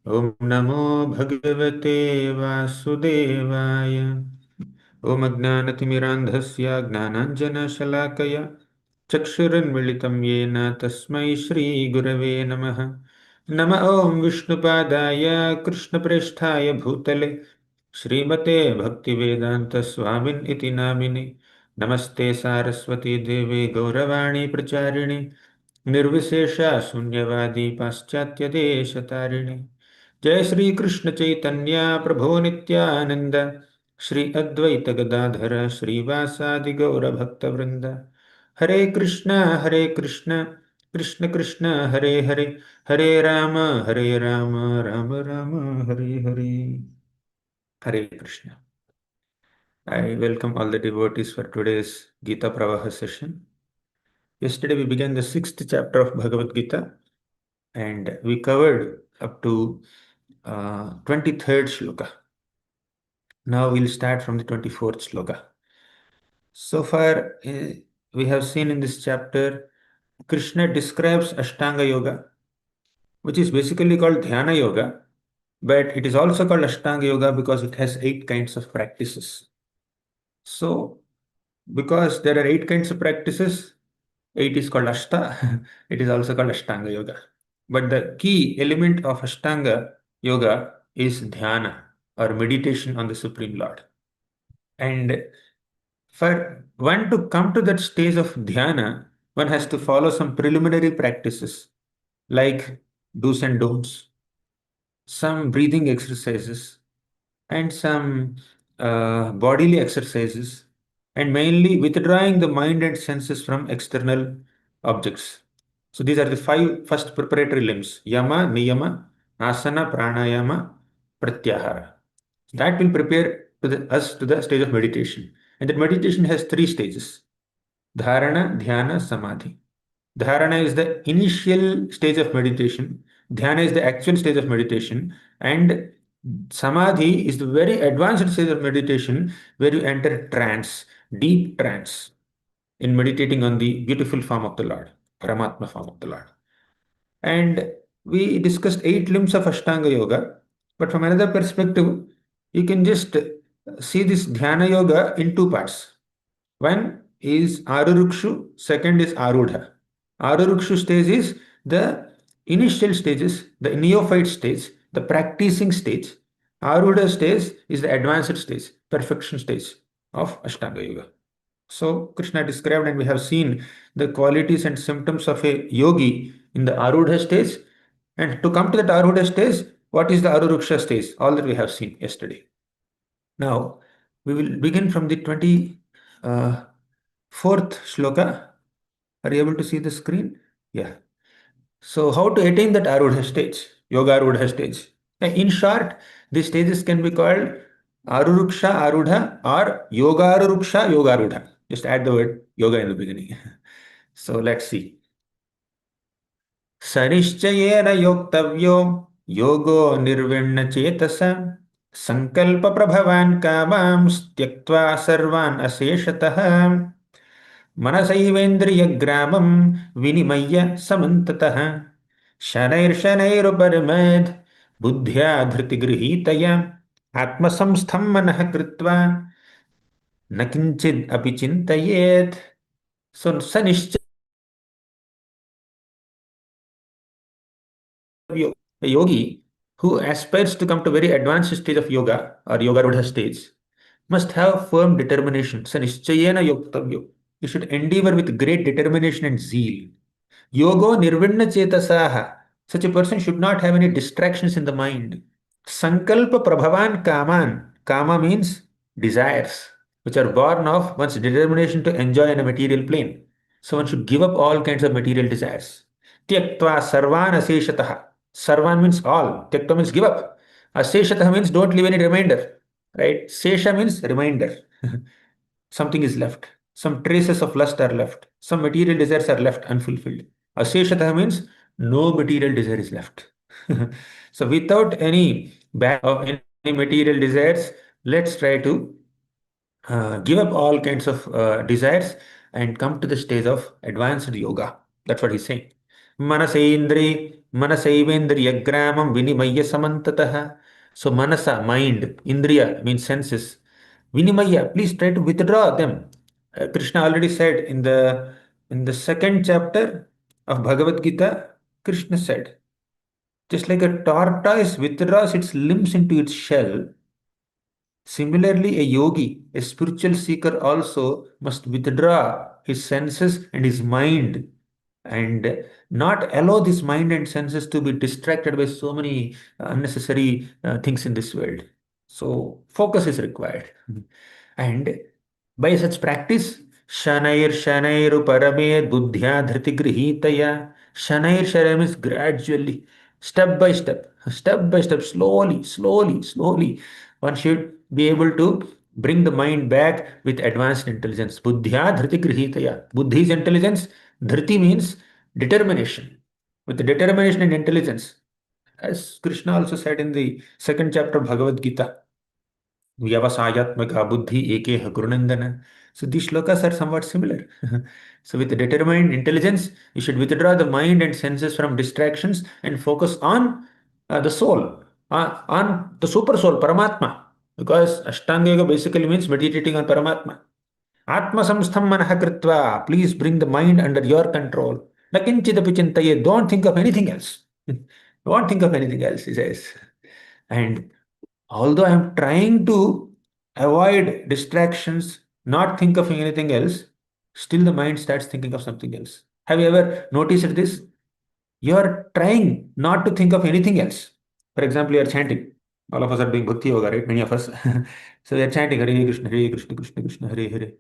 ॐ नमो भगवते वासुदेवाय। ॐ अज्ञानतिमिरान्धस्य ज्ञानाञ्जनशलाकया चक्षुरुन्मिलितं येन तस्मै श्रीगुरवे नमः। नम ॐ विष्णुपादाय कृष्णप्रेष्ठाय भूतले श्रीमते भक्तिवेदान्तस्वामिन् इति नामिने। नमस्ते सारस्वती देवे गौरवाणी प्रचारिणे निर्विशेषा शून्यवादी पाश्चात्यदेशतारिणे। जय श्री कृष्ण चैतन्य प्रभो नित्यानंद श्री अद्वैत गदाधर श्रीवासादि गौर भक्तवृंद। हरे कृष्ण कृष्ण कृष्ण हरे हरे, हरे Ram Ram Ram Hare Hare. Hare Krishna. I welcome all the devotees for today's Gita Pravaha session. Yesterday we began the sixth chapter of Bhagavad Gita and we covered up to 23rd shloka. Now we'll start from the 24th shloka. So far, we have seen in this chapter, Krishna describes Ashtanga Yoga, which is basically called Dhyana Yoga, but it is also called Ashtanga Yoga because it has 8 kinds of practices. So, because there are 8 kinds of practices, 8 is called Ashta, it is also called Ashtanga Yoga. But the key element of Ashtanga Yoga is Dhyana or meditation on the Supreme Lord. And for one to come to that stage of dhyana, one has to follow some preliminary practices like do's and don'ts, some breathing exercises, and some bodily exercises, and mainly withdrawing the mind and senses from external objects. So these are the 5 first preparatory limbs: yama, niyama, asana, pranayama, pratyahara. That will prepare us to the stage of meditation. And that meditation has 3 stages: dharana, dhyana, samadhi. Dharana is the initial stage of meditation, dhyana is the actual stage of meditation, and samadhi is the very advanced stage of meditation where you enter trance, deep trance, in meditating on the beautiful form of the Lord, Paramatma form of the Lord. And we discussed 8 limbs of Ashtanga Yoga, but from another perspective, you can just see this Dhyana Yoga in 2 parts. One is Arurukshu, second is Arudha. Arurukshu stage is the initial stages, the neophyte stage, the practicing stage. Arudha stage is the advanced stage, perfection stage of Ashtanga Yoga. So Krishna described, and we have seen the qualities and symptoms of a yogi in the Arudha stage. And to come to that Arudha stage, what is the Aruruksha stage? All that we have seen yesterday. Now, we will begin from the 24th shloka. Are you able to see the screen? Yeah. So, how to attain that Arudha stage, Yoga Arudha stage? In short, these stages can be called Aruruksha Arudha or Yoga Aruruksha Yoga Arudha. Just add the word yoga in the beginning. So, let's see. सनिश्चयेन योक्तव्यो योगो निर्विण्ण चेतसा संकल्प प्रभवान् कामांस् त्यक्त्वा सर्वान् अशेषतः मनसैवेन्द्रियग्रामं विनिमय्य समन्ततः शनैर्शनैरुपरिमेद् बुद्ध्या धृतिगृहीतया आत्मसंस्थं मनः कृत्वा न किञ्चिद् अपि चिन्तयेत्. So, a yogi who aspires to come to very advanced stage of yoga or yoga rudha stage must have firm determination. Sanischayena yoktavyo. You should endeavor with great determination and zeal. Yogo nirvinna chetasaha. Such a person should not have any distractions in the mind. Sankalpa prabhavan kaman. Kama means desires, which are born of one's determination to enjoy in a material plane. So one should give up all kinds of material desires. Tyaktva sarvan aseshataha. Sarvan means all. Tyakta means give up. Aseshataha means don't leave any remainder. Right? Sesha means reminder. Something is left. Some traces of lust are left. Some material desires are left unfulfilled. Aseshataha means no material desire is left. So without any bag of any material desires, let's try to give up all kinds of desires and come to the stage of advanced yoga. That's what he's saying. Manasendri Manasaivendrayagramam vinimaya samantataha. So manasa, mind, indriya means senses. Vinimaya, please try to withdraw them. Krishna already said in the second chapter of Bhagavad Gita, Krishna said, just like a tortoise withdraws its limbs into its shell, similarly, a yogi, a spiritual seeker, also must withdraw his senses and his mind and not allow this mind and senses to be distracted by so many unnecessary things in this world. So, focus is required. And by such practice, Shanair Paramed Buddhya Dhriti Grihitaya. Shanair means gradually, step by step, slowly. One should be able to bring the mind back with advanced intelligence. Buddhya Dhriti Grihitaya. Buddhi is intelligence, Dhriti means determination. With determination and intelligence, as Krishna also said in the second chapter of Bhagavad Gita, Vyavasayatmaka buddhi ekeha gurunandana. So these shlokas are somewhat similar. So with determined intelligence, you should withdraw the mind and senses from distractions and focus on the soul, on the super soul, Paramatma. Because Ashtanga Yoga basically means meditating on Paramatma. Atma samstham manaha kritva. Please bring the mind under your control. Nakinchidapi chintaye. Don't think of anything else. Don't think of anything else, he says. And although I am trying to avoid distractions, not think of anything else, still the mind starts thinking of something else. Have you ever noticed this? You are trying not to think of anything else. For example, you are chanting. All of us are doing bhakti yoga, right? Many of us. So we are chanting Hare Krishna, Krishna Krishna, Hare Hare.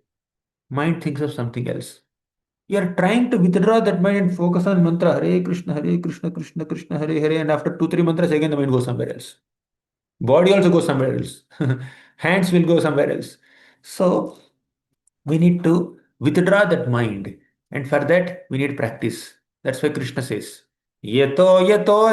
Mind thinks of something else. You are trying to withdraw that mind and focus on mantra Hare Krishna, Krishna Krishna, Hare Hare, and after two, three mantras, again the mind goes somewhere else. Body also goes somewhere else. Hands will go somewhere else. So we need to withdraw that mind. And for that, we need practice. That's why Krishna says, Yato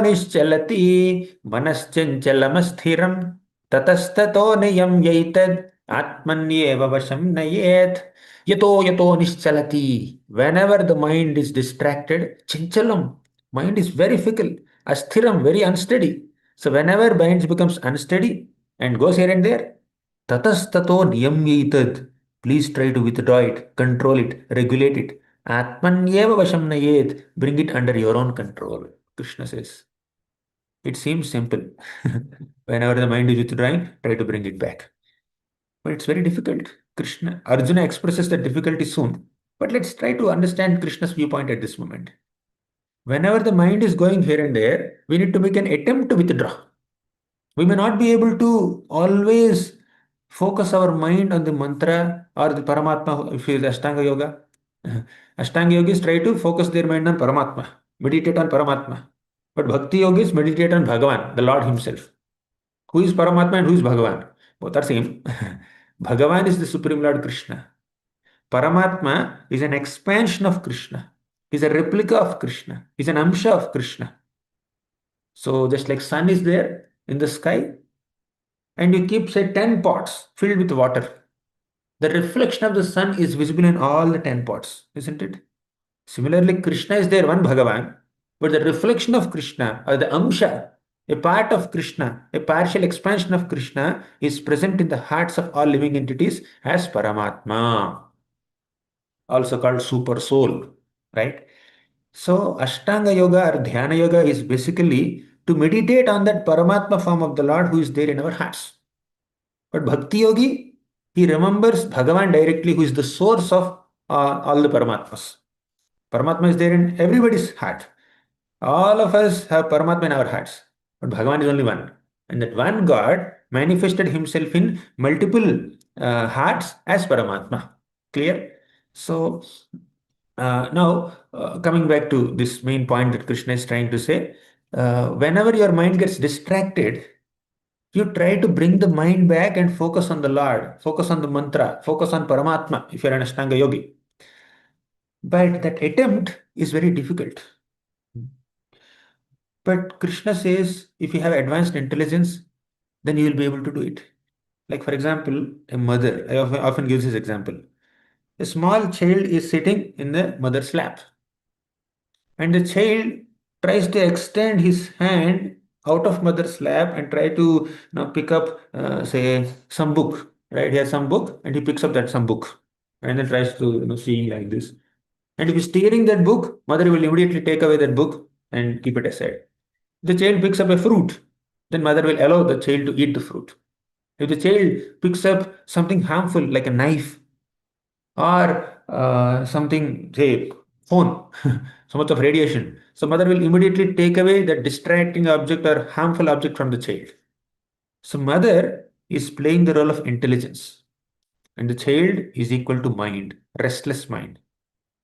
nischalati manaschanchalamassthiram tatastato niyam yaitad atmanyeva vasham nayet. Yato nischalati. Whenever the mind is distracted, chinchalam, mind is very fickle, asthiram, very unsteady. So whenever mind becomes unsteady and goes here and there, tatastato niyam yaitad. Please try to withdraw it, control it, regulate it. Atmanyeva vasham nayet. Bring it under your own control. Krishna says. It seems simple. Whenever the mind is withdrawing, try to bring it back. But it's very difficult. Arjuna expresses the difficulty soon. But let's try to understand Krishna's viewpoint at this moment. Whenever the mind is going here and there, we need to make an attempt to withdraw. We may not be able to always focus our mind on the mantra or the Paramatma if it is Ashtanga Yoga. Ashtanga yogis try to focus their mind on Paramatma, meditate on Paramatma. But Bhakti yogis meditate on Bhagavan, the Lord Himself. Who is Paramatma and who is Bhagavan? Both are same. Bhagavan is the Supreme Lord Krishna. Paramatma is an expansion of Krishna. Is a replica of Krishna. Is an amsha of Krishna. So just like sun is there in the sky, and you keep say 10 pots filled with water, the reflection of the sun is visible in all the 10 pots, isn't it? Similarly, Krishna is there, one Bhagavan, but the reflection of Krishna or the Amsha, a part of Krishna, a partial expansion of Krishna is present in the hearts of all living entities as Paramatma, also called Super Soul, right? So, Ashtanga Yoga or Dhyana Yoga is basically to meditate on that Paramatma form of the Lord who is there in our hearts. But Bhakti Yogi, he remembers Bhagavan directly, who is the source of all the Paramatmas. Paramatma is there in everybody's heart. All of us have Paramatma in our hearts, but Bhagavan is only one. And that one God manifested himself in multiple hearts as Paramatma. Clear? So, now coming back to this main point that Krishna is trying to say, whenever your mind gets distracted, you try to bring the mind back and focus on the Lord, focus on the mantra, focus on Paramatma if you're an Ashtanga yogi. But that attempt is very difficult. But Krishna says if you have advanced intelligence, then you will be able to do it. Like, for example, a mother, I often give this example. A small child is sitting in the mother's lap, and the child tries to extend his hand out of mother's lap and try to pick up, say, some book. Right? He has some book and he picks up that some book and then tries to see like this. And if he's steering that book, mother will immediately take away that book and keep it aside. The child picks up a fruit, then mother will allow the child to eat the fruit. If the child picks up something harmful like a knife or something, say, phone, so much of radiation, so mother will immediately take away that distracting object or harmful object from the child. So mother is playing the role of intelligence, and the child is equal to mind, restless mind.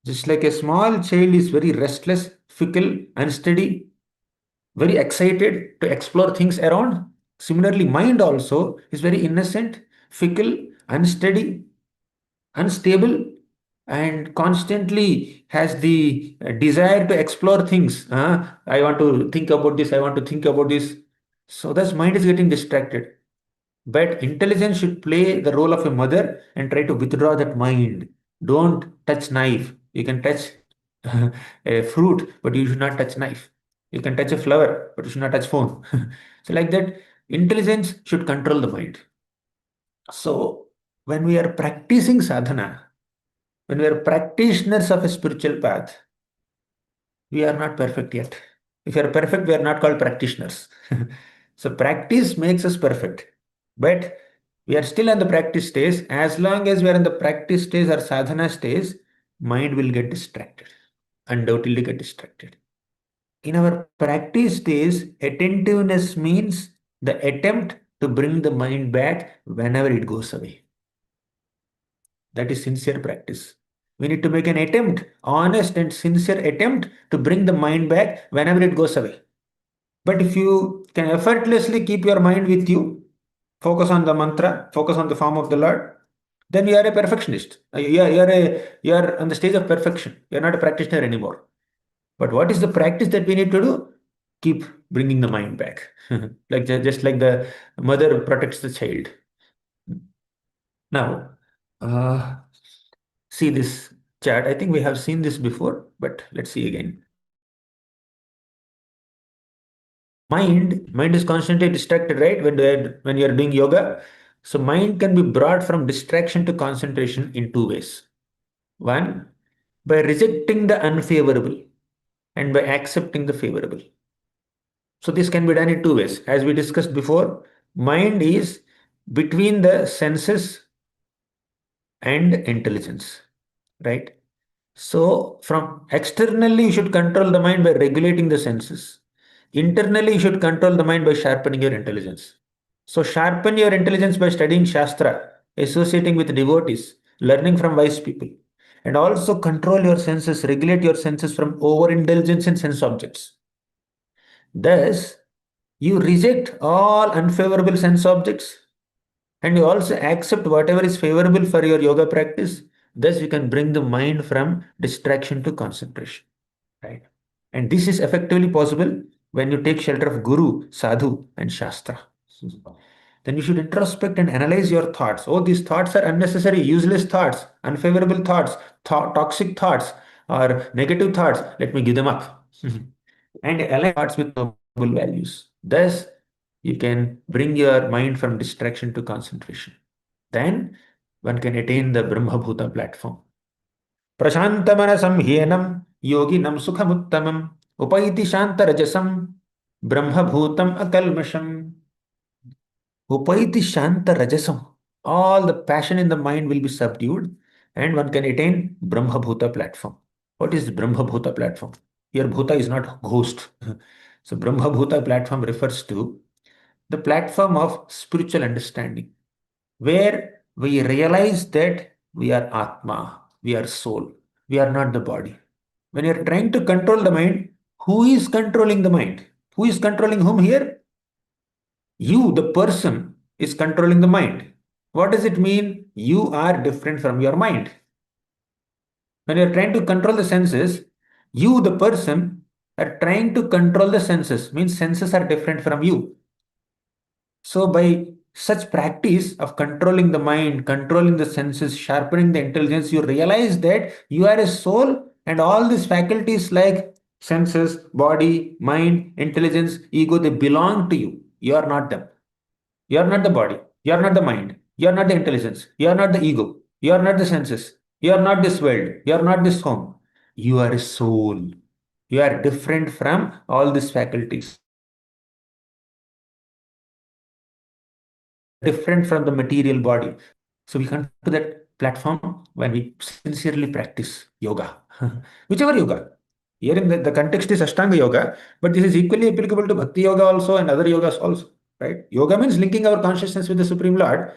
Just like a small child is very restless, fickle, unsteady, very excited to explore things around. Similarly, mind also is very innocent, fickle, unsteady, unstable, and constantly has the desire to explore things. I want to think about this, I want to think about this. So thus mind is getting distracted. But intelligence should play the role of a mother and try to withdraw that mind. Don't touch knife. You can touch a fruit, but you should not touch knife. You can touch a flower, but you should not touch phone. So like that, intelligence should control the mind. So when we are practicing sadhana, when we are practitioners of a spiritual path, we are not perfect yet. If you are perfect, we are not called practitioners. So practice makes us perfect. But we are still in the practice stage. As long as we are in the practice stage or sadhana stage, mind will get distracted. Undoubtedly get distracted. In our practice stage, attentiveness means the attempt to bring the mind back whenever it goes away. That is sincere practice. We need to make an attempt, honest and sincere attempt to bring the mind back whenever it goes away. But if you can effortlessly keep your mind with you, focus on the mantra, focus on the form of the Lord, then you are a perfectionist. You are on the stage of perfection. You are not a practitioner anymore. But what is the practice that we need to do? Keep bringing the mind back. Like just like the mother protects the child. Now, uh, see this chart. I think we have seen this before, but let's see again. Mind is constantly distracted, right? When you are doing yoga, so mind can be brought from distraction to concentration in two ways. One, by rejecting the unfavorable, and by accepting the favorable. So this can be done in two ways. As we discussed before, mind is between the senses and intelligence, right? So from externally, you should control the mind by regulating the senses. Internally, you should control the mind by sharpening your intelligence. So sharpen your intelligence by studying Shastra, associating with devotees, learning from wise people, and also control your senses, regulate your senses from overindulgence in sense objects. Thus, you reject all unfavorable sense objects and you also accept whatever is favorable for your yoga practice. Thus, you can bring the mind from distraction to concentration, right? And this is effectively possible when you take shelter of Guru, Sadhu, and Shastra. Then you should introspect and analyze your thoughts. Oh, these thoughts are unnecessary, useless thoughts, unfavorable thoughts, toxic thoughts, or negative thoughts. Let me give them up. And align thoughts with noble values. Thus, you can bring your mind from distraction to concentration. Then one can attain the Brahma Bhuta platform. Prashantamanasam hyenam yoginam sukhamuttamam upaiti shantarajasam Brahma Bhutam akalmasham. Upaiti shanta rajasam. All the passion in the mind will be subdued and one can attain Brahma Bhuta platform. What is Brahma Bhuta platform? Here Bhuta is not ghost. So Brahma Bhuta platform refers to the platform of spiritual understanding, where we realize that we are Atma, we are soul, we are not the body. When you are trying to control the mind, who is controlling the mind? Who is controlling whom here? You, the person, is controlling the mind. What does it mean? You are different from your mind. When you are trying to control the senses, you, the person, are trying to control the senses, means senses are different from you. So, by such practice of controlling the mind, controlling the senses, sharpening the intelligence, you realize that you are a soul and all these faculties like Senses, body, mind, intelligence, ego, they belong to you. You are not them. You are not the body. You are not the mind. You are not the intelligence. You are not the ego. You are not the senses. You are not this world. You are not this home. You are a soul. You are different from all these faculties. You are different from the material body. So we come to that platform when we sincerely practice yoga, whichever yoga. Here in the context is ashtanga yoga, but this is equally applicable to bhakti yoga also and other yogas also. Right? Yoga means linking our consciousness with the Supreme Lord,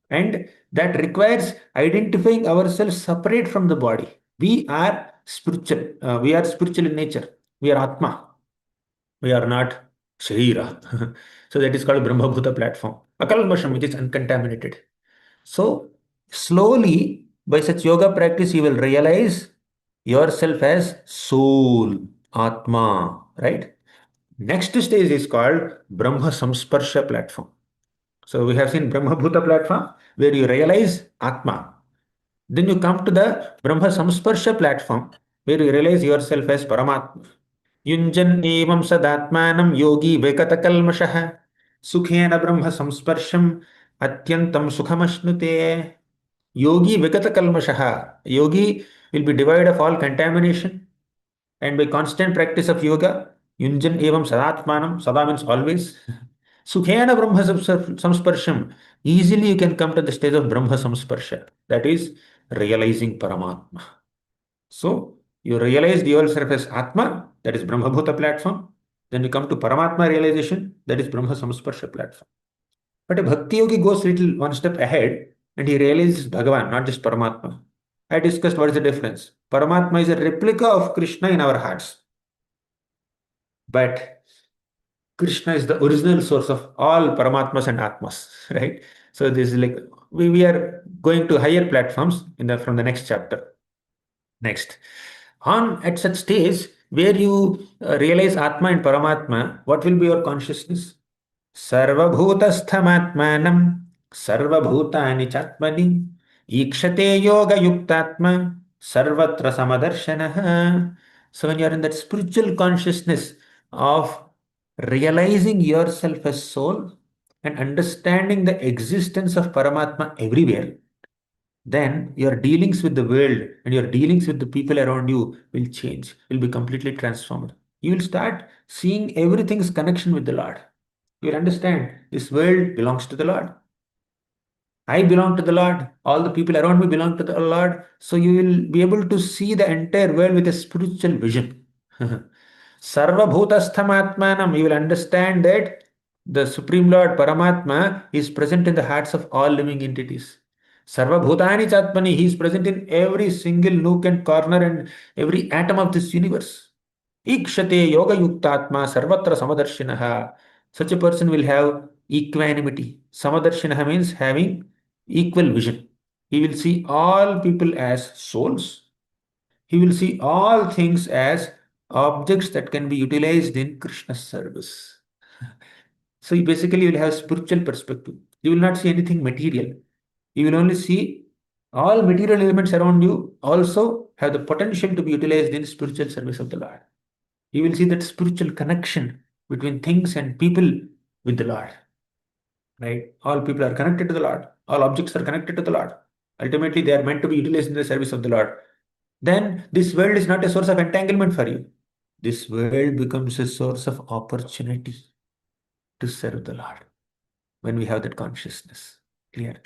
and that requires identifying ourselves separate from the body. We are spiritual. We are spiritual in nature. We are Atma. We are not Sharira. So that is called Brahma Bhuta platform. Akalmasham, which is uncontaminated. So, slowly, by such yoga practice, you will realize yourself as soul, Atma, right? Next stage is called Brahma Samsparsha platform. So, we have seen Brahma Bhuta platform where you realize Atma. Then you come to the Brahma Samsparsha platform where you realize yourself as Paramatma. Yunjan evam sadatmanam yogi vekatakalmashaha sukhena brahma samsparsham atyantam sukhamashnute. Yogi Vikata Kalmashaha. Yogi will be devoid of all contamination, and by constant practice of yoga, Yunjan Evam Sadatmanam, Sada means always. Sukhena Brahma Samsparsham. Easily you can come to the stage of Brahma Samsparsha. That is realizing Paramatma. So you realized yourself as Atma, that is Brahma Bhuta platform. Then you come to Paramatma realization, that is Brahma Samsparsha platform. But a Bhakti yogi goes little one step ahead and he realizes Bhagavan, not just Paramatma. I discussed what is the difference. Paramatma is a replica of Krishna in our hearts. But Krishna is the original source of all Paramatmas and Atmas, right? So this is like we are going to higher platforms in the from the next chapter. Next. On at such stage where you realize Atma and Paramatma, what will be your consciousness? सर्वभूतस्थमात्मानं सर्वभूतानि चात्मनि ईक्षते योगयुक्तात्मा सर्वत्र समदर्शनः. So when you are in that spiritual consciousness of realizing yourself as soul and understanding the existence of Paramatma everywhere, then your dealings with the world and your dealings with the people around you will change, will be completely transformed. You will start seeing everything's connection with the Lord. You will understand this world belongs to the Lord. I belong to the Lord. All the people around me belong to the Lord. So you will be able to see the entire world with a spiritual vision. Sarva Bhutastham you will understand that the Supreme Lord Paramatma is present in the hearts of all living entities. Sarva Bhutani Chatmani, he is present in every single nook and corner and every atom of this universe. Ikshate Yoga Yuktatma Sarvatra Samadarshinaha. Such a person will have equanimity. Samadarshinaha means having equal vision. He will see all people as souls. He will see all things as objects that can be utilized in Krishna's service. So you basically will have spiritual perspective. You will not see anything material. You will only see all material elements around you also have the potential to be utilized in spiritual service of the Lord. You will see that spiritual connection between things and people with the Lord. Right? All people are connected to the Lord. All objects are connected to the Lord. Ultimately, they are meant to be utilized in the service of the Lord. Then this world is not a source of entanglement for you. This world becomes a source of opportunity to serve the Lord when we have that consciousness. Clear?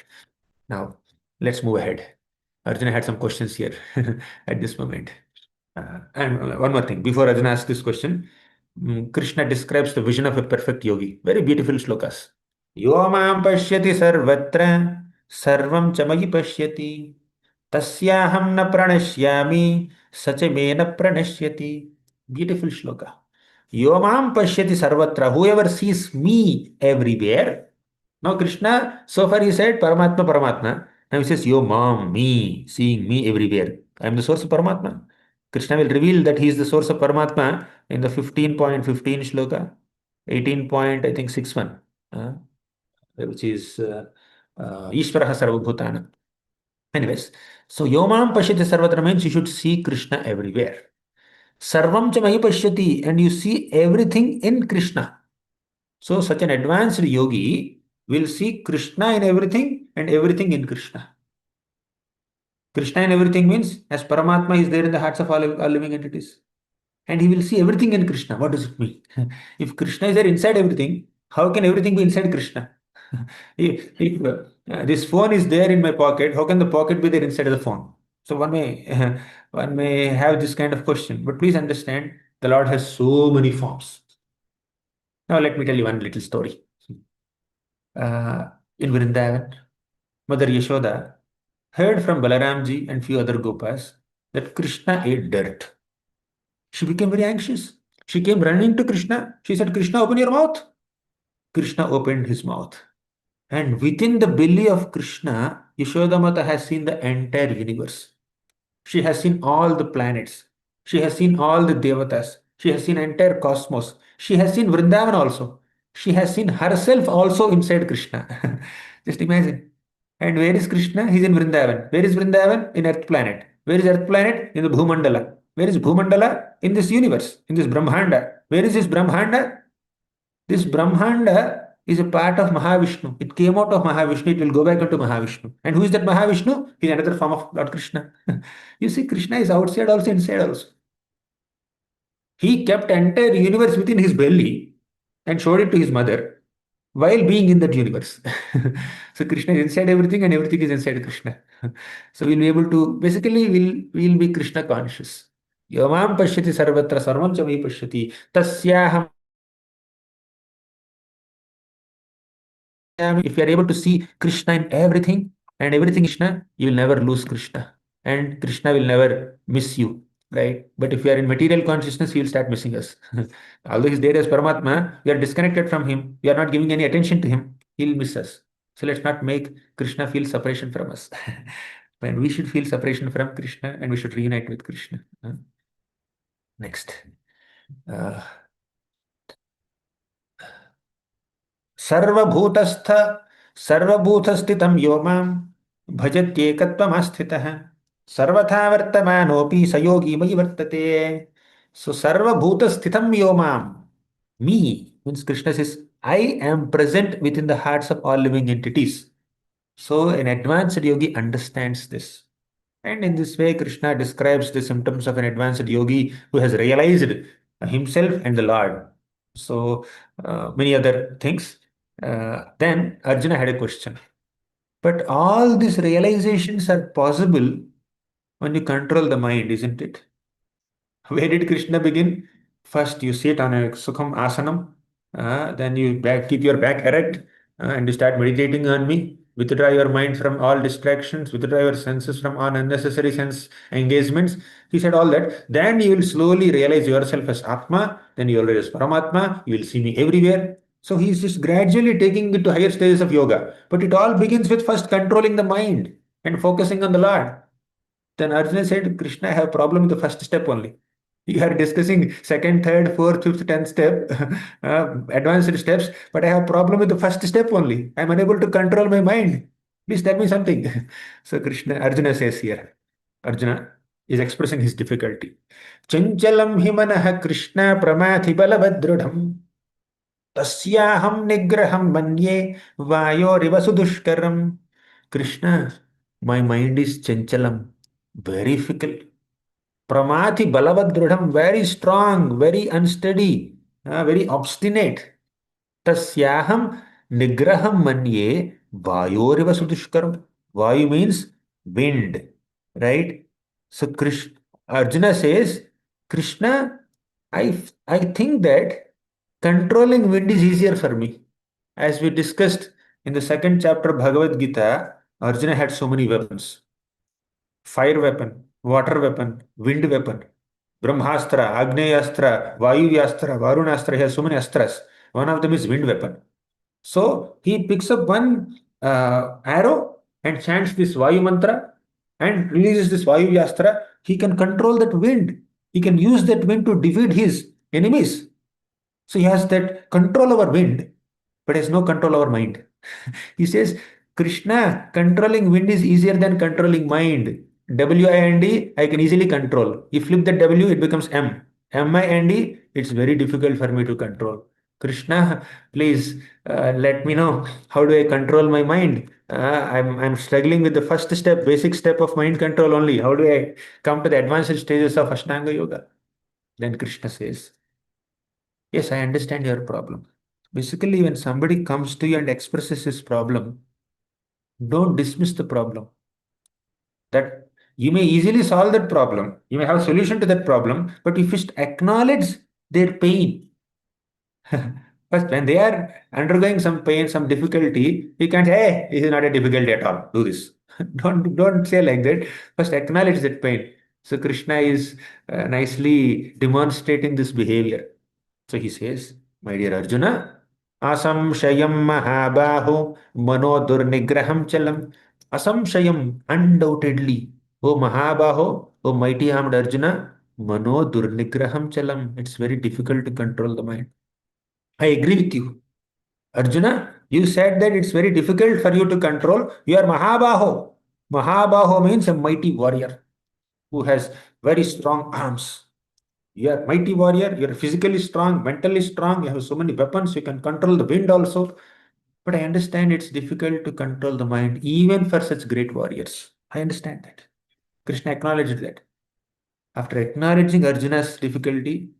Now, let's move ahead. Arjuna had some questions here at this moment. And one more thing, before Arjuna asks this question, Krishna describes the vision of a perfect yogi. Very beautiful slokas. Yo mam pashyati sarvatra sarvam chamayi pashyati tasyaham na pranashyami sache na pranashyati. Beautiful shloka. Yo mam pashyati sarvatra. Whoever sees me everywhere. Now Krishna, so far he said Paramatma, Paramatma. Now he says, Yo mam, me, seeing me everywhere. I am the source of Paramatma. Krishna will reveal that he is the source of Paramatma in the 15.15 shloka, 18 point, I think 61, which is Ishvaraha Sarvabhutana. Anyways, so Yomam Pashyati Sarvatra means you should see Krishna everywhere. Sarvam cha mahi pashyati, and you see everything in Krishna. So, such an advanced yogi will see Krishna in everything and everything in Krishna. Krishna in everything means as Paramatma is there in the hearts of all living entities. And he will see everything in Krishna. What does it mean? If Krishna is there inside everything, how can everything be inside Krishna? If this phone is there in my pocket, how can the pocket be there inside of the phone? So one may have this kind of question. But please understand, the Lord has so many forms. Now let me tell you one little story. Uh, in Vrindavan, Mother Yashoda heard from Balaramji and few other Gopas that Krishna ate dirt. She became very anxious. She came running to Krishna. She said, Krishna, open your mouth. Krishna opened his mouth. And within the belly of Krishna, Yashodamata has seen the entire universe. She has seen all the planets. She has seen all the devatas. She has seen entire cosmos. She has seen Vrindavan also. She has seen herself also inside Krishna. Just imagine. And where is Krishna? He's in Vrindavan. Where is Vrindavan? In Earth planet. Where is Earth planet? In the Bhumandala. Where is Bhumandala? In this universe, in this Brahmanda. Where is this Brahmanda? This Brahmanda is a part of Mahavishnu. It came out of Mahavishnu. It will go back into Mahavishnu. And who is that Mahavishnu? He is another form of Lord Krishna. You see, Krishna is outside also, inside also. He kept entire universe within his belly and showed it to his mother while being in that universe. So Krishna is inside everything and everything is inside Krishna. So we'll be able to, basically we'll be Krishna conscious. Yomam pashyati sarvatra sarvam cha mai pashyati tasyaham. If you are able to see Krishna in everything and everything Krishna, you will never lose Krishna. And Krishna will never miss you. Right? But if you are in material consciousness, he will start missing us. Although he's there as Paramatma, we are disconnected from him. We are not giving any attention to him. He'll miss us. So let's not make Krishna feel separation from us. When we should feel separation from Krishna and we should reunite with Krishna. Next. Uh, सर्वभूतस्थ सर्वभूतस्थितं यो मां भजत्येकत्वमास्थितः सर्वथा वर्तमानोऽपि स योगी मयि वर्तते. So सर्वभूतस्थितं यो मां, me means Krishna says, I am present within the hearts of all living entities. So an advanced yogi understands this. And in this way, Krishna describes the symptoms of an advanced yogi who has realized himself and the Lord. So, many other things. Then Arjuna had a question. But all these realizations are possible when you control the mind, isn't it? Where did Krishna begin? First, you sit on a sukham asanam, then you keep your back erect, and you start meditating on me. Withdraw your mind from all distractions, withdraw your senses from all unnecessary sense engagements. He said all that. Then you will slowly realize yourself as Atma, then you will realize Paramatma, you will see me everywhere. So he is just gradually taking it to higher stages of yoga. But it all begins with first controlling the mind and focusing on the Lord. Then Arjuna said, Krishna, I have a problem with the first step only. You are discussing second, third, fourth, fifth, tenth step, advanced steps, but I have a problem with the first step only. I am unable to control my mind. Please tell me something. So Arjuna says here, Arjuna is expressing his difficulty. Chanchalam himanaha Krishna pramathi balabhadrudham tasyaham nigraham manye vayoriva sudushkaram. Krishna, my mind is chanchalam, very fickle. Pramati Balabhadridham, very strong, very unsteady, very obstinate. Tasyaham Nigraham Manye Vayoriva Sudushkaram. Vayu means wind, right? So Arjuna says, Krishna, I think that controlling wind is easier for me. As we discussed in the second chapter of Bhagavad Gita, Arjuna had so many weapons. Fire weapon, water weapon, wind weapon, Brahmastra, Agneyastra, Vayuyastra, Varunastra. He has so many astras. One of them is wind weapon. So he picks up one arrow and chants this Vayu mantra and releases this Vayuyastra. He can control that wind. He can use that wind to defeat his enemies. So he has that control over wind, but has no control over mind. He says, Krishna, controlling wind is easier than controlling mind. W-I-N-D, I can easily control. You flip the W, it becomes M. M-I-N-D, it's very difficult for me to control. Krishna, please let me know how do I control my mind. I'm struggling with the first step, basic step of mind control only. How do I come to the advanced stages of Ashtanga Yoga? Then Krishna says, yes, I understand your problem. Basically, when somebody comes to you and expresses his problem, don't dismiss the problem. That you may easily solve that problem. You may have a solution to that problem, but you first acknowledge their pain. First, when they are undergoing some pain, some difficulty, you can't say, hey, this is not a difficulty at all. Do this. Don't say like that. First, acknowledge that pain. So Krishna is nicely demonstrating this behavior. So he says, my dear Arjuna, asamshayam mahabaho mano durnigraham chalam. Asamshayam, undoubtedly, O Mahabaho, O mighty armed Arjuna, mano durnigraham chalam. It's very difficult to control the mind. I agree with you. Arjuna, you said that it's very difficult for you to control. You are Mahabaho. Mahabaho means a mighty warrior who has very strong arms. You are mighty warrior, you are physically strong, mentally strong, you have so many weapons, you can control the wind also. But I understand it's difficult to control the mind, even for such great warriors. I understand that. Krishna acknowledged that. After acknowledging Arjuna's difficulty,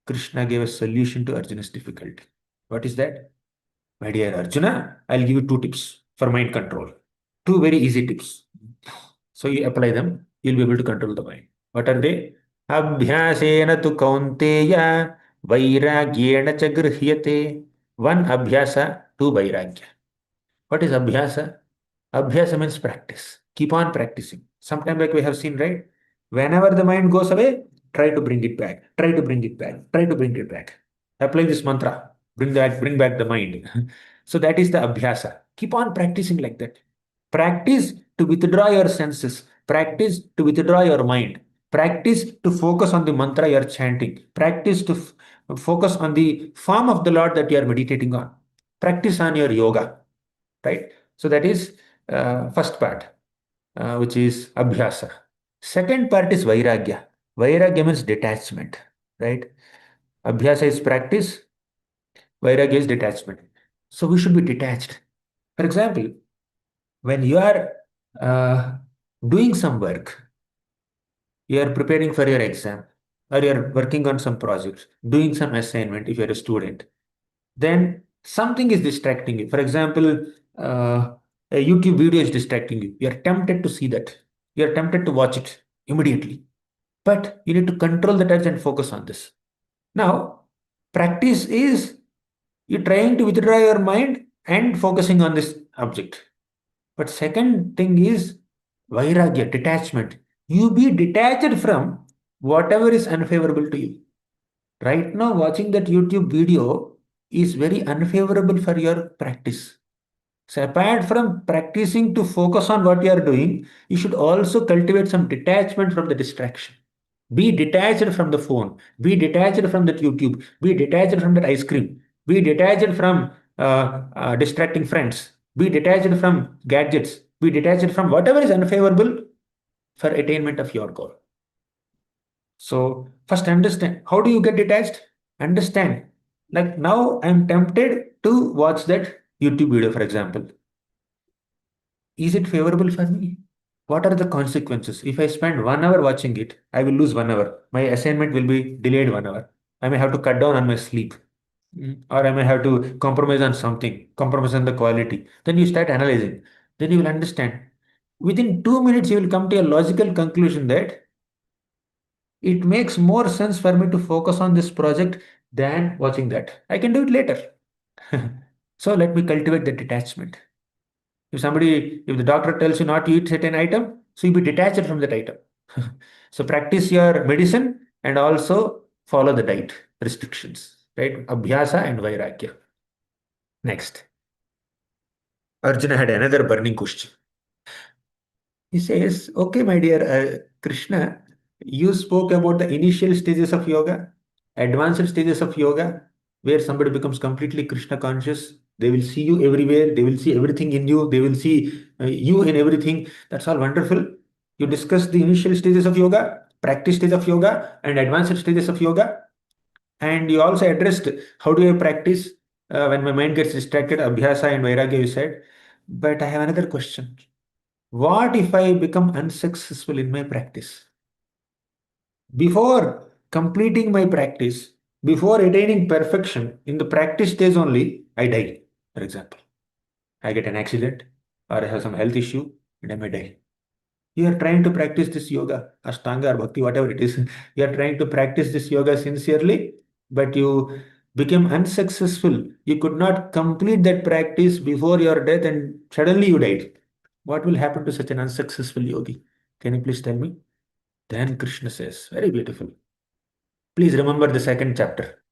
Krishna gave a solution to Arjuna's difficulty. What is that? My dear Arjuna, I'll give you two tips for mind control. Two very easy tips. So you apply them, you'll be able to control the mind. What are they? Abhyasena tu kaunteya vairagyena cha grihyate. One abhyasa, two vairagya. What is abhyasa? Abhyasa means practice. Keep on practicing. Sometime like we have seen, right? Whenever the mind goes away, try to bring it back. Try to bring it back. Try to bring it back. Apply this mantra. Bring back the mind. So that is the abhyasa. Keep on practicing like that. Practice to withdraw your senses. Practice to withdraw your mind. Practice to focus on the mantra you are chanting. Practice to focus on the form of the Lord that you are meditating on. Practice on your yoga, right? So that is first part, which is abhyasa. Second part is vairagya. Vairagya means detachment, right? Abhyasa is practice, vairagya is detachment. So we should be detached. For example, when you are uh, doing some work, you are preparing for your exam, or you are working on some projects, doing some assignment if you are a student, then something is distracting you. For example, a YouTube video is distracting you. You are tempted to see that. You are tempted to watch it immediately. But you need to control the touch and focus on this. Now, practice is you trying to withdraw your mind and focusing on this object. But second thing is vairagya, detachment. You be detached from whatever is unfavorable to you. Right now, watching that YouTube video is very unfavorable for your practice. So, apart from practicing to focus on what you are doing, you should also cultivate some detachment from the distraction. Be detached from the phone, be detached from that YouTube, be detached from that ice cream, be detached from distracting friends, be detached from gadgets, be detached from whatever is unfavorable for attainment of your goal. So, first understand how do you get detached? Understand. Like now, I'm tempted to watch that YouTube video, for example. Is it favorable for me? What are the consequences? If I spend 1 hour watching it, I will lose 1 hour. My assignment will be delayed 1 hour. I may have to cut down on my sleep. Or I may have to compromise on something, compromise on the quality. Then you start analyzing. Then you will understand. Within 2 minutes, you will come to a logical conclusion that it makes more sense for me to focus on this project than watching that. I can do it later. So let me cultivate the detachment. If the doctor tells you not to eat certain item, so you be detached from that item. So practice your medicine and also follow the diet restrictions, right? Abhyasa and vairagya. Next, Arjuna had another burning question. He says, okay, my dear Krishna, you spoke about the initial stages of yoga, advanced stages of yoga, where somebody becomes completely Krishna conscious. They will see you everywhere. They will see everything in you. They will see you in everything. That's all wonderful. You discussed the initial stages of yoga, practice stage of yoga, and advanced stages of yoga. And you also addressed how do I practice when my mind gets distracted, Abhyasa and vairagya, you said. But I have another question. What if I become unsuccessful in my practice? Before completing my practice, before attaining perfection, in the practice stage only, I die, for example. I get an accident or I have some health issue and I may die. You are trying to practice this yoga, ashtanga or bhakti, whatever it is. You are trying to practice this yoga sincerely, but you became unsuccessful. You could not complete that practice before your death and suddenly you died. What will happen to such an unsuccessful yogi? Can you please tell me? Then Krishna says, very beautiful. Please remember the second chapter.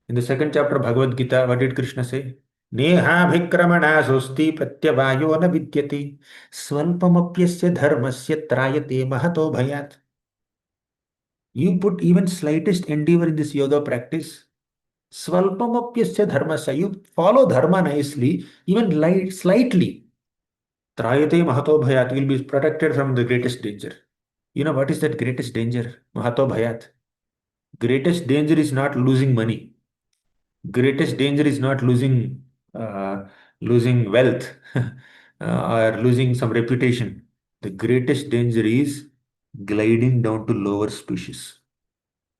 In the second chapter of Bhagavad Gita, what did Krishna say? Nehabhikramana sosti pratyavayo na vidyati swalpamapyasya dharmasya trayate mahato bhayat. You put even slightest endeavor in this yoga practice. Swalpamapyasya dharmasya. You follow dharma nicely, even light, slightly. Trayate mahato bhayat. You will be protected from the greatest danger. You know what is that greatest danger? Mahato bhayat. Greatest danger is not losing money. Greatest danger is not losing wealth or losing some reputation. The greatest danger is gliding down to lower species.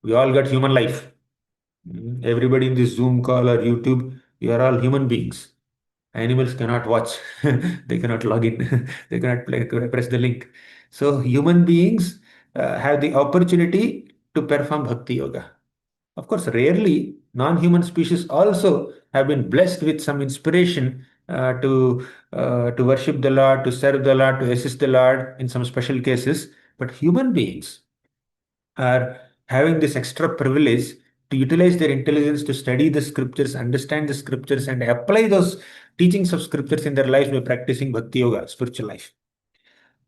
We all got human life. Everybody in this Zoom call or YouTube, you are all human beings. Animals cannot watch. They cannot log in. They cannot press the link. So human beings have the opportunity to perform bhakti yoga. Of course, rarely non-human species also have been blessed with some inspiration to worship the Lord, to serve the Lord, to assist the Lord in some special cases. But human beings are having this extra privilege to utilize their intelligence to study the scriptures, understand the scriptures, and apply those teachings of scriptures in their lives by practicing bhakti yoga, spiritual life.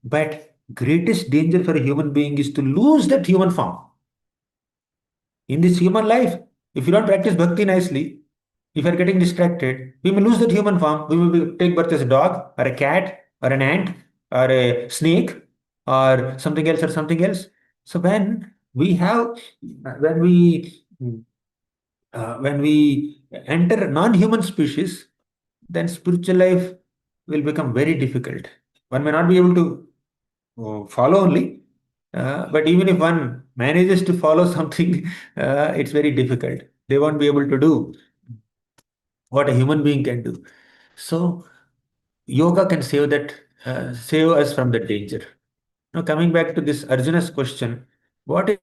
But greatest danger for a human being is to lose that human form. In this human life, if you don't practice bhakti nicely, if you're getting distracted, we may lose that human form. We will take birth as a dog or a cat or an ant or a snake or something else or something else. So when we enter non-human species, then spiritual life will become very difficult. One may not be able to follow only, but even if one manages to follow something, it's very difficult. They won't be able to do what a human being can do. So yoga can save us from the danger. Now coming back to this Arjuna's question, what if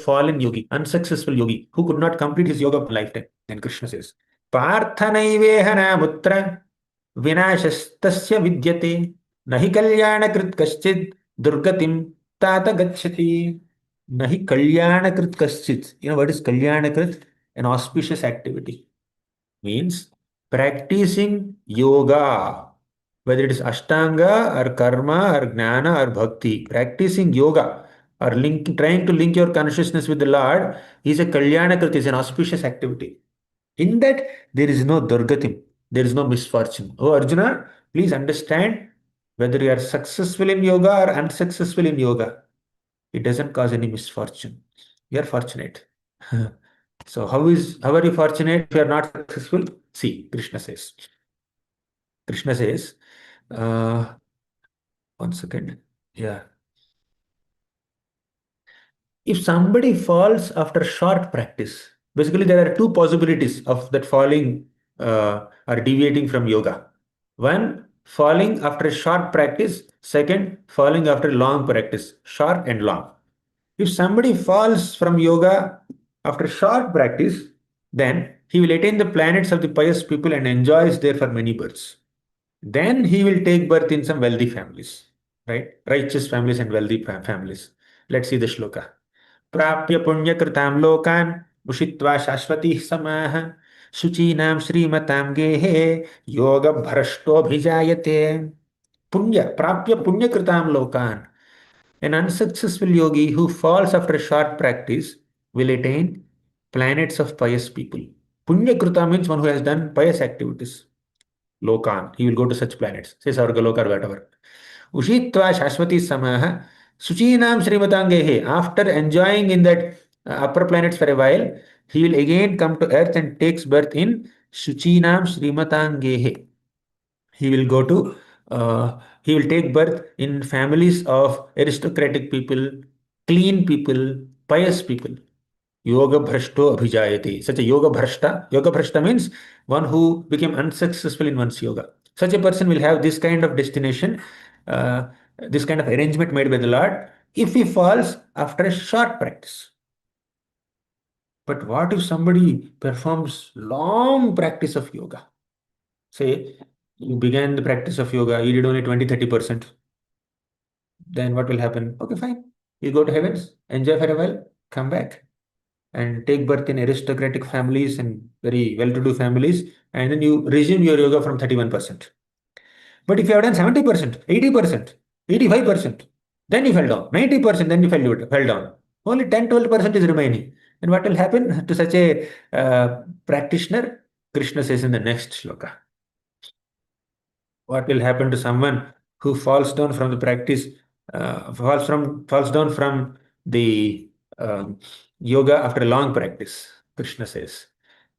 fallen yogi, unsuccessful yogi, who could not complete his yoga lifetime? Then Krishna says, Parthanaiveha mutra vinashastasya vidyate nahi kalyanakrit kaschid durgatim tata gacchati. Nahi kalyanakrit kaschid. You know what is kalyanakrit? An auspicious activity. Means practicing yoga, whether it is ashtanga or karma or jnana or bhakti, practicing yoga or trying to link your consciousness with the Lord is a kalyanakrit, is an auspicious activity. In that, there is no durgatim, there is no misfortune. Oh, Arjuna, please understand whether you are successful in yoga or unsuccessful in yoga, it doesn't cause any misfortune. You are fortunate. So, how are you fortunate if you are not successful? See, Krishna says, uh, one second. Yeah. If somebody falls after short practice, basically there are two possibilities of that falling or deviating from yoga. One, falling after a short practice. Second, falling after long practice, short and long. If somebody falls from yoga after short practice, then he will attain the planets of the pious people and enjoys there for many births. Then he will take birth in some wealthy families, right? Righteous families and wealthy families. Let's see the shloka. Prapya punyakritam lokan ushitva shashvati samaha शुचीनां श्रीमतां गेहे योग भ्रष्टो भिजायते. Punya, prapya punya kritam lokan. An unsuccessful yogi who falls after a short practice will attain planets of pious people. Punya krita means one who has done pious activities. Lokan. He will go to such planets, say Sargaloka or whatever. Ushitva Shashwati Samaha Suchinam Srimatangehe. After enjoying in that upper planets for a while, he will again come to earth and takes birth in Suchinam Srimatangehe. He will go to he will take birth in families of aristocratic people, clean people, pious people. Yoga Bhrashto Abhijayate. Such a Yoga Bhrashta means one who became unsuccessful in one's yoga. Such a person will have this kind of destination, uh, this kind of arrangement made by the Lord if he falls after a short practice. But what if somebody performs long practice of yoga? Say you began the practice of yoga, you did only 20-30%. Then what will happen? Okay, fine. You go to heavens, enjoy for a while, come back and take birth in aristocratic families and very well-to-do families, and then you resume your yoga from 31%. But if you have done 70%, 80%, 85%, then you fell down. 90%, then you fell down. Only 10-12% is remaining. And what will happen to such a practitioner? Krishna says in the next shloka. What will happen to someone who falls down from the practice, falls down from the yoga after a long practice? Krishna says,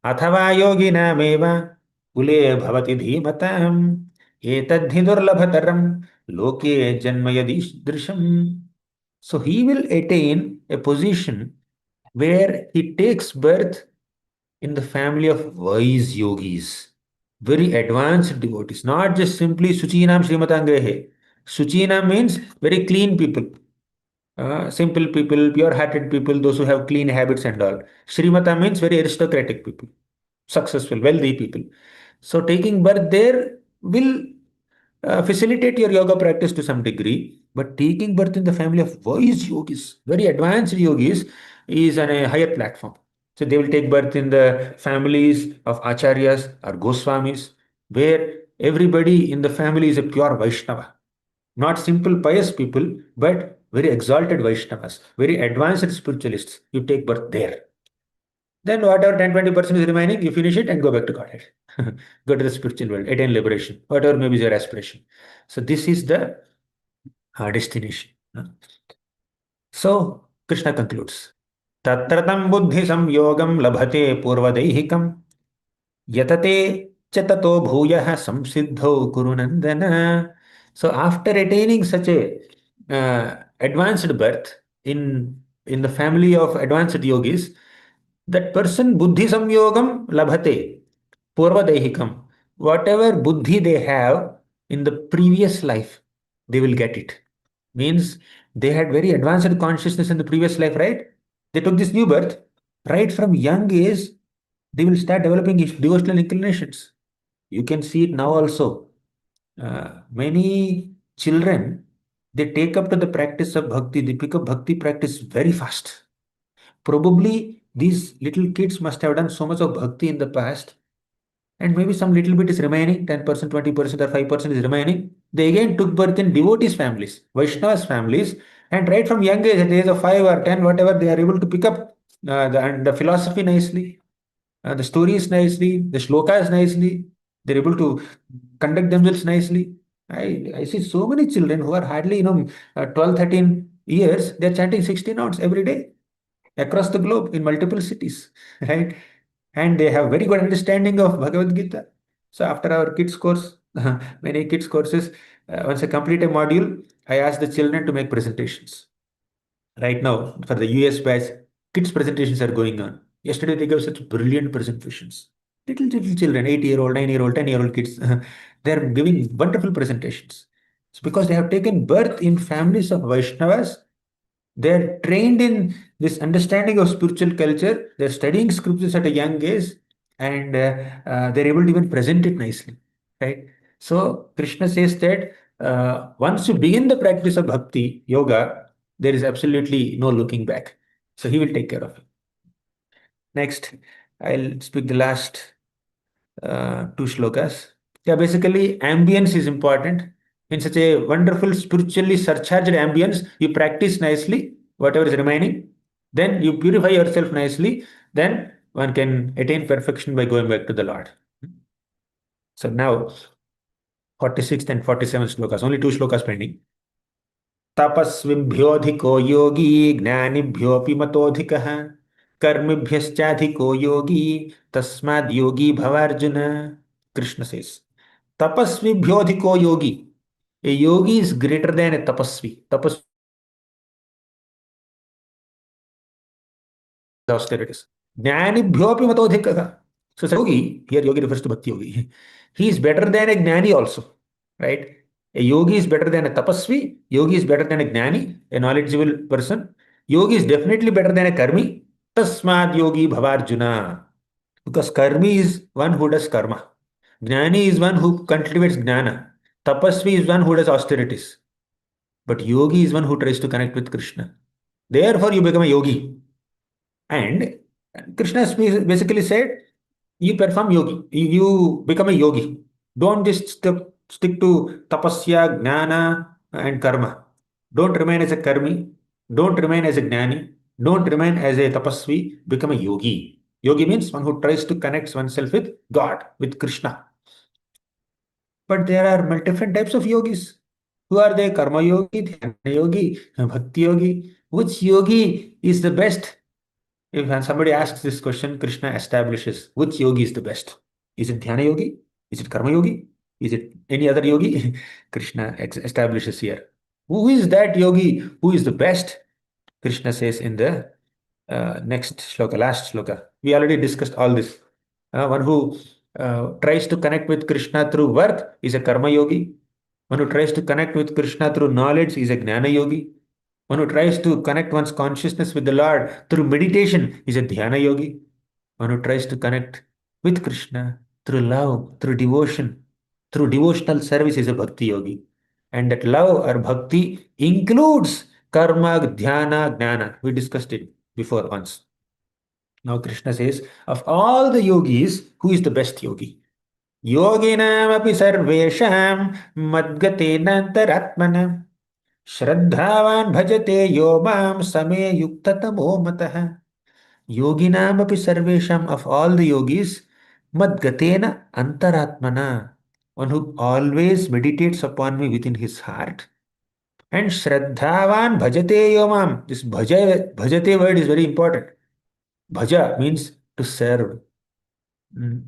"Athava yoginameva kule bhavati dhimatam etadhi durlabhataram loke janma yadishdrisham." So he will attain a position where he takes birth in the family of wise yogis, very advanced devotees, not just simply Suchinam Srimatangehe. Suchinam means very clean people, simple people, pure hearted people, those who have clean habits and all. Srimata means very aristocratic people, successful, wealthy people. So taking birth there will facilitate your yoga practice to some degree, but taking birth in the family of wise yogis, very advanced yogis, is on a higher platform. So they will take birth in the families of acharyas or goswamis, where everybody in the family is a pure Vaishnava, not simple pious people, but very exalted Vaishnavas, very advanced spiritualists. You take birth there. Then whatever 10-20% is remaining, you finish it and go back to Godhead. Go to the spiritual world, attain liberation, whatever may be your aspiration. So this is the destination. So Krishna concludes. Tatratam buddhi samyogam labhate purvadeihikam yatate chatato bhuyah samsiddho kurunandana. So after attaining such a advanced birth in the family of advanced yogis, that person buddhi samyogam labhate purvadehikam. Whatever buddhi they have in the previous life, they will get it. Means they had very advanced consciousness in the previous life, right? They took this new birth. Right from young age, they will start developing devotional inclinations. You can see it now also. Many children, they take up to the practice of bhakti, they pick up bhakti practice very fast. Probably these little kids must have done so much of bhakti in the past, and maybe some little bit is remaining, 10%, 20%, or 5% is remaining. They again took birth in devotees' families, Vaishnavas' families, and right from young age, at the age of 5 or 10, whatever, they are able to pick up the philosophy nicely, the stories nicely, the shlokas nicely. They're able to conduct themselves nicely. I see so many children who are hardly, 12, 13 years, they're chanting 60 notes every day across the globe in multiple cities, right? And they have very good understanding of Bhagavad Gita. So after our kids course, many kids courses, once I complete a module, I ask the children to make presentations. Right now, for the US batch, kids presentations are going on. Yesterday they gave such brilliant presentations. Little children, 8-year-old, 9-year-old, 10-year-old kids, they're giving wonderful presentations. It's because they have taken birth in families of Vaishnavas. They're trained in this understanding of spiritual culture. They're studying scriptures at a young age, and they're able to even present it nicely, right? So Krishna says that once you begin the practice of bhakti yoga, there is absolutely no looking back. So he will take care of it. Next, I'll speak the last two shlokas. Yeah, basically, ambience is important. In such a wonderful, spiritually surcharged ambience, you practice nicely, whatever is remaining. Then you purify yourself nicely. Then one can attain perfection by going back to the Lord. So now 46th and 47th shlokas, only two shlokas pending. तपस्विभ्योऽधिको योगी ज्ञानिभ्योऽपि मतोऽधिकः कर्मिभ्यश्चाधिको योगी तस्माद् योगी भवार्जुन. Krishna says, tapasvibhyodhiko yogi. A yogi is greater than a tapasvi. Tapasvi is austerities. Jnanibhyopi matodhikaha. So yogi, here yogi refers to bhakti yogi. He is better than a jnani also, right? A yogi is better than a tapasvi. Yogi is better than a jnani, a knowledgeable person. Yogi is definitely better than a karmi. Tasmad yogi bhavarjuna. Because karmi is one who does karma. Jnani is one who cultivates jnana. Tapasvi is one who does austerities. But yogi is one who tries to connect with Krishna. Therefore, you become a yogi. And Krishna basically said, you perform yogi, you become a yogi. Don't just stick to tapasya, jnana, and karma. Don't remain as a karmi. Don't remain as a jnani. Don't remain as a tapasvi. Become a yogi. Yogi means one who tries to connect oneself with God, with Krishna. But there are different types of yogis. Who are they? Karma yogi, dhyana yogi, bhakti yogi. Which yogi is the best? If somebody asks this question, Krishna establishes which yogi is the best. Is it dhyana yogi? Is it karma yogi? Is it any other yogi? Krishna establishes here. Who is that yogi? Who is the best? Krishna says in the next shloka, last shloka. We already discussed all this. One who tries to connect with Krishna through work is a karma yogi. One who tries to connect with Krishna through knowledge is a jnana yogi. One who tries to connect one's consciousness with the Lord through meditation is a dhyana yogi. One who tries to connect with Krishna through love, through devotion, through devotional service is a bhakti yogi. And that love or bhakti includes karma, dhyana, jnana. We discussed it before once. Now Krishna says, of all the yogis, who is the best yogi? Yoginam api sarvesham madgatenantaratmana श्रद्धावान भजते यो माम समे युक्ततमो मतः. Yoginam api sarvesham, of all the yogis, madgatena antaratmana, one who always meditates upon me within his heart. And shraddhavan bhajate yomam. This bhajate word is very important. Bhaja means to serve. Mm.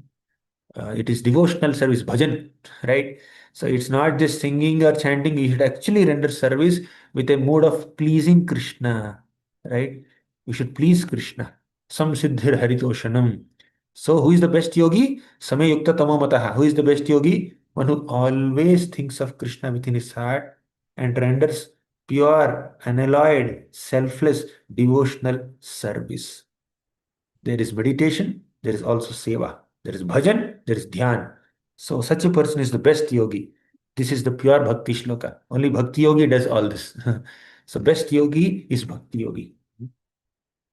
It is devotional service, bhajan, right? So it's not just singing or chanting. You should actually render service with a mood of pleasing Krishna, right? You should please Krishna. Sam siddhir haritoshanam. So who is the best yogi? Same yukta tamo mataha. Who is the best yogi? One who always thinks of Krishna within his heart and renders pure, unalloyed, selfless, devotional service. There is meditation, there is also seva. There is bhajan, there is dhyan. So such a person is the best yogi. This is the pure bhakti shloka. Only bhakti yogi does all this. So best yogi is bhakti yogi.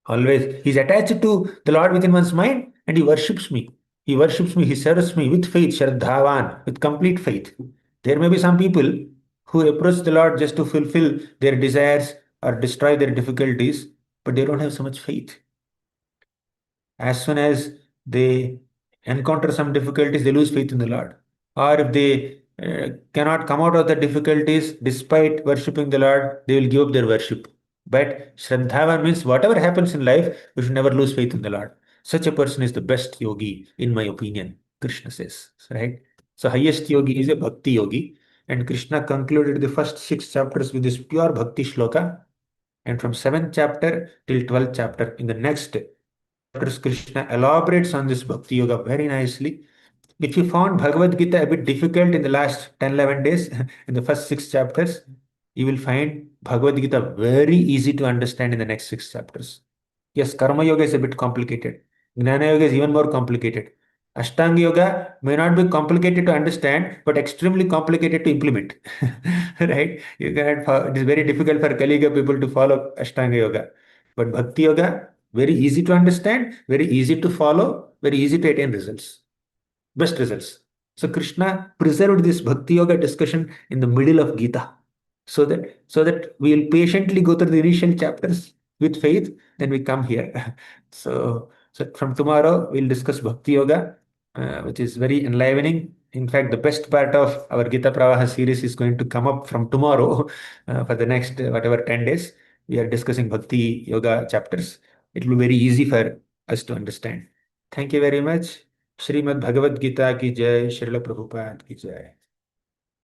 Always he's attached to the Lord within one's mind and he worships me. He worships me, he serves me with faith, shraddhavan, with complete faith. There may be some people who approach the Lord just to fulfill their desires or destroy their difficulties, but they don't have so much faith. As soon as they encounter some difficulties, they lose faith in the Lord. Or if they cannot come out of the difficulties despite worshipping the Lord, they will give up their worship. But Shraddhavan means whatever happens in life, we should never lose faith in the Lord. Such a person is the best yogi, in my opinion, Krishna says. Right? So, highest yogi is a bhakti yogi. And Krishna concluded the first 6 chapters with this pure bhakti shloka. And from 7th chapter till 12th chapter, in the next Krishna elaborates on this bhakti yoga very nicely. If you found Bhagavad Gita a bit difficult in the last 10 11 days, in the first 6 chapters, you will find Bhagavad Gita very easy to understand in the next 6 chapters. Yes, Karma Yoga is a bit complicated. Jnana Yoga is even more complicated. Ashtanga Yoga may not be complicated to understand, but extremely complicated to implement. Right? It is very difficult for Kali Yuga people to follow Ashtanga Yoga. But Bhakti Yoga, very easy to understand, very easy to follow, very easy to attain results. Best results. So Krishna preserved this Bhakti Yoga discussion in the middle of Gita. So that we will patiently go through the initial chapters with faith, then we come here. So from tomorrow we'll discuss Bhakti Yoga. which is very enlivening. In fact, the best part of our Gita Pravaha series is going to come up from tomorrow for the next whatever 10 days. We are discussing Bhakti Yoga chapters. It will be very easy for us to understand. Thank you very much. Srimad Bhagavad Gita ki jai, Srila Prabhupada ki jai.